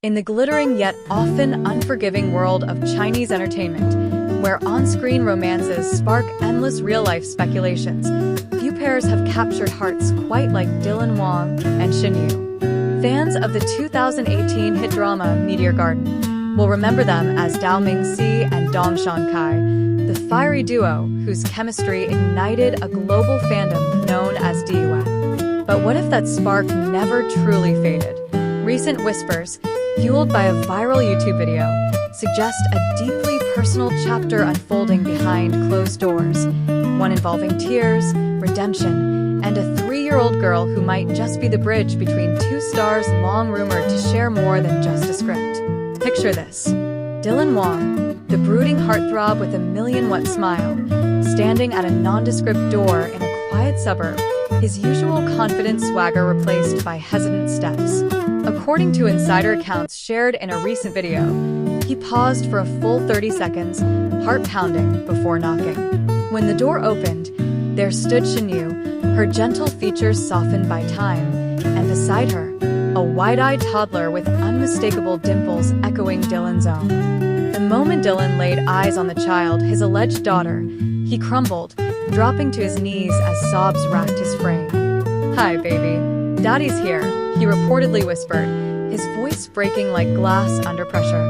In the glittering yet often unforgiving world of Chinese entertainment, where on-screen romances spark endless real-life speculations, few pairs have captured hearts quite like Dylan Wang and Shen. Fans of the 2018 hit drama Meteor Garden will remember them as Dao Mingxi and Dong Shankai, the fiery duo whose chemistry ignited a global fandom known as DUA. But what if that spark never truly faded? Recent whispers, fueled by a viral YouTube video, suggest a deeply personal chapter unfolding behind closed doors, one involving tears, redemption, and a 3-year-old girl who might just be the bridge between two stars long rumored to share more than just a script. Picture this: Dylan Wang, the brooding heartthrob with a million-watt smile, standing at a nondescript door in a quiet suburb, his usual confident swagger replaced by hesitant steps. According to insider accounts shared in a recent video, he paused for a full 30 seconds, heart pounding, before knocking. When the door opened, there stood Shen, her gentle features softened by time, and beside her, a wide-eyed toddler with unmistakable dimples echoing Dylan's own. The moment Dylan laid eyes on the child, his alleged daughter, he crumbled, dropping to his knees as sobs racked his frame. "Hi, baby. Daddy's here," he reportedly whispered, his voice breaking like glass under pressure.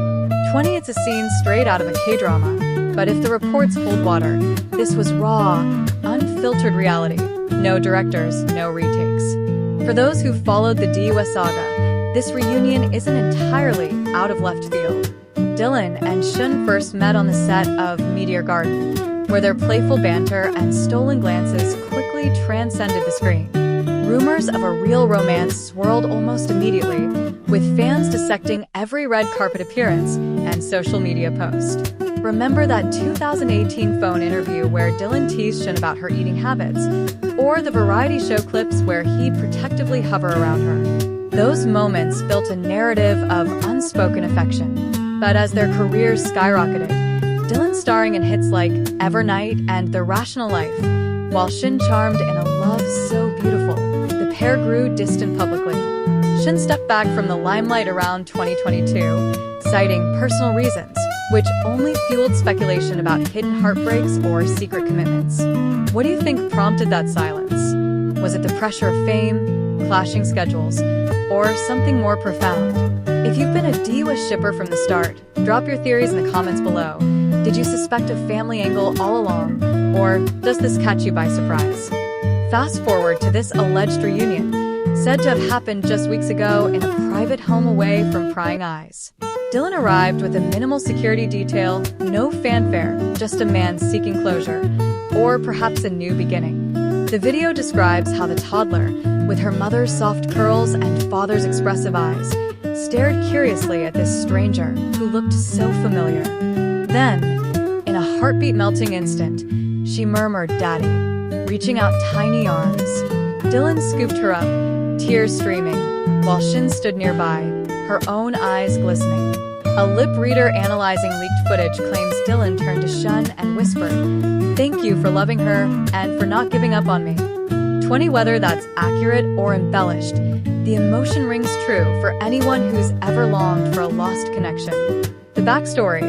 It's a scene straight out of a K-drama, but if the reports hold water, this was raw, unfiltered reality. No directors, no retakes. For those who followed the DUA saga, this reunion isn't entirely out of left field. Dylan and Shen first met on the set of Meteor Garden, where their playful banter and stolen glances quickly transcended the screen. Rumors of a real romance swirled almost immediately, with fans dissecting every red carpet appearance and social media post. Remember that 2018 phone interview where Dylan teased Shen about her eating habits, or the variety show clips where he'd protectively hover around her? Those moments built a narrative of unspoken affection. But as their careers skyrocketed, Dylan starring in hits like Evernight and The Rational Life, while Shen charmed in a love so beautiful, the pair grew distant publicly. Shen stepped back from the limelight around 2022, citing personal reasons, which only fueled speculation about hidden heartbreaks or secret commitments. What do you think prompted that silence? Was it the pressure of fame, clashing schedules, or something more profound? If you've been a DUA shipper from the start, drop your theories in the comments below. Did you suspect a family angle all along, or does this catch you by surprise? Fast forward to this alleged reunion, said to have happened just weeks ago in a private home away from prying eyes. Dylan arrived with a minimal security detail, no fanfare, just a man seeking closure, or perhaps a new beginning. The video describes how the toddler, with her mother's soft curls and father's expressive eyes, stared curiously at this stranger who looked so familiar. Then, in a heartbeat-melting instant, she murmured, "Daddy," reaching out tiny arms. Dylan scooped her up, tears streaming, while Shen stood nearby, her own eyes glistening. A lip reader analyzing leaked footage claims Dylan turned to Shen and whispered, "Thank you for loving her and for not giving up on me." Whether that's accurate or embellished, the emotion rings true for anyone who's ever longed for a lost connection. The backstory,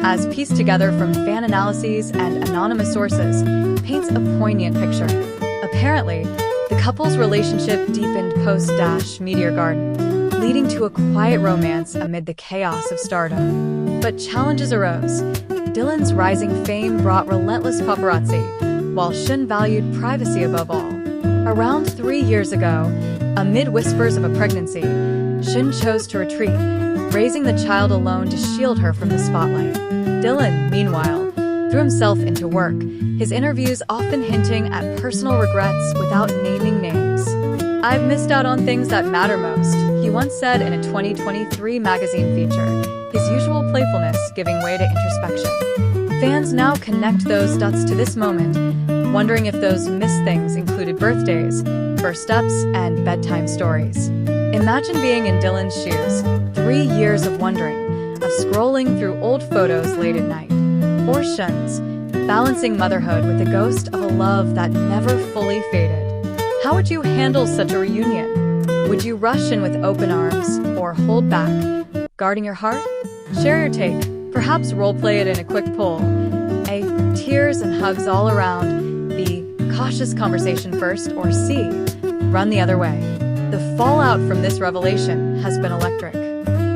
as pieced together from fan analyses and anonymous sources, paints a poignant picture. Apparently, the couple's relationship deepened post-Meteor Garden, leading to a quiet romance amid the chaos of stardom. But challenges arose. Dylan's rising fame brought relentless paparazzi, while Shen valued privacy above all. Around 3 years ago, amid whispers of a pregnancy, Shen chose to retreat, raising the child alone to shield her from the spotlight. Dylan, meanwhile, threw himself into work, his interviews often hinting at personal regrets without naming names. "I've missed out on things that matter most," he once said in a 2023 magazine feature, his usual playfulness giving way to introspection. Fans now connect those dots to this moment, wondering if those missed things included birthdays, first steps, and bedtime stories. Imagine being in Dylan's shoes, 3 years of wondering, of scrolling through old photos late at night. Or Shen's, balancing motherhood with the ghost of a love that never fully faded. How would you handle such a reunion? Would you rush in with open arms or hold back, guarding your heart? Share your take. Perhaps roleplay it in a quick poll. A. Tears and hugs all around. B. Cautious conversation first. Or C. Run the other way. The fallout from this revelation has been electric.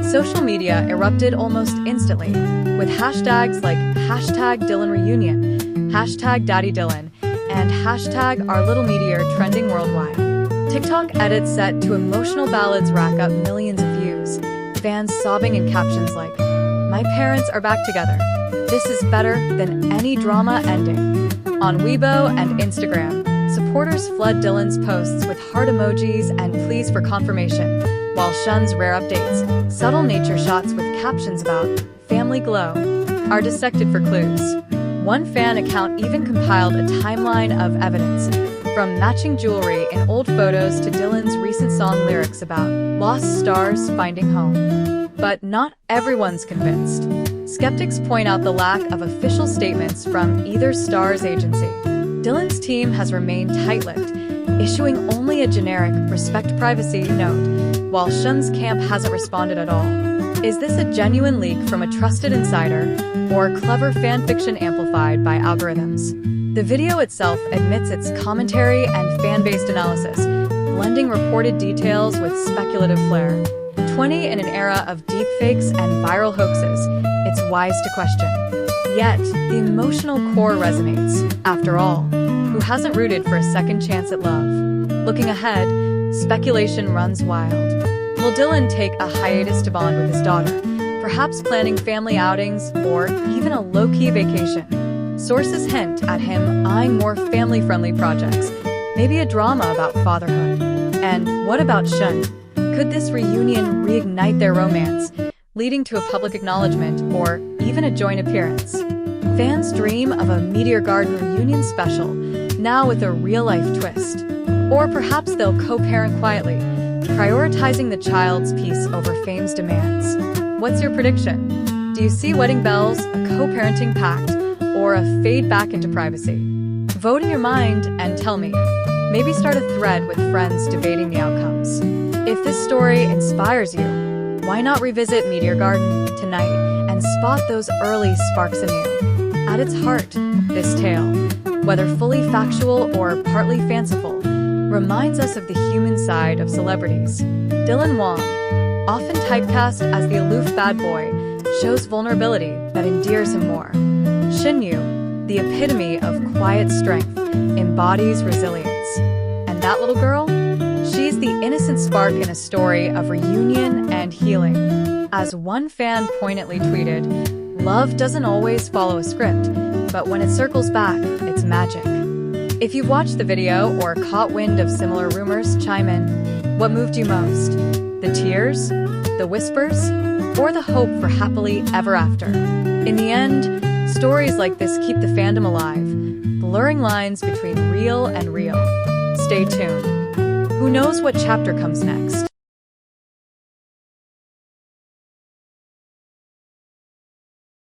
Social media erupted almost instantly, with hashtags like #DylanReunion, #DaddyDylan, and #OurLittleMeteor trending worldwide. TikTok edits set to emotional ballads rack up millions of views, fans sobbing in captions like, "My parents are back together. This is better than any drama ending." On Weibo and Instagram, supporters flood Dylan's posts with heart emojis and pleas for confirmation, while Shen's rare updates, subtle nature shots with captions about family glow, are dissected for clues. One fan account even compiled a timeline of evidence, from matching jewelry in old photos to Dylan's recent song lyrics about lost stars finding home. But not everyone's convinced. Skeptics point out the lack of official statements from either star's agency. Dylan's team has remained tight-lipped, issuing only a generic respect privacy note, while Shen's camp hasn't responded at all. Is this a genuine leak from a trusted insider, or clever fanfiction amplified by algorithms? The video itself admits its commentary and fan-based analysis, blending reported details with speculative flair. 20 in an era of deepfakes and viral hoaxes, it's wise to question. Yet, the emotional core resonates. After all, who hasn't rooted for a second chance at love? Looking ahead, speculation runs wild. Will Dylan take a hiatus to bond with his daughter, perhaps planning family outings or even a low-key vacation? Sources hint at him eyeing more family-friendly projects, maybe a drama about fatherhood. And what about Shen? Could this reunion reignite their romance, leading to a public acknowledgement or even a joint appearance? Fans dream of a Meteor Garden reunion special, now with a real-life twist. Or perhaps they'll co-parent quietly, prioritizing the child's peace over fame's demands. What's your prediction? Do you see wedding bells, a co-parenting pact, or a fade back into privacy? Vote in your mind and tell me. Maybe start a thread with friends debating the outcomes. If this story inspires you, why not revisit Meteor Garden tonight and spot those early sparks anew? At its heart, this tale, whether fully factual or partly fanciful, reminds us of the human side of celebrities. Dylan Wang, often typecast as the aloof bad boy, shows vulnerability that endears him more. Shen Yu, the epitome of quiet strength, embodies resilience. And that little girl? She's the innocent spark in a story of reunion and healing. As one fan poignantly tweeted, "Love doesn't always follow a script, but when it circles back, it's magic." If you've watched the video or caught wind of similar rumors, chime in. What moved you most? The tears? The whispers? Or the hope for happily ever after? In the end, stories like this keep the fandom alive, blurring lines between real and real. Stay tuned. Who knows what chapter comes next?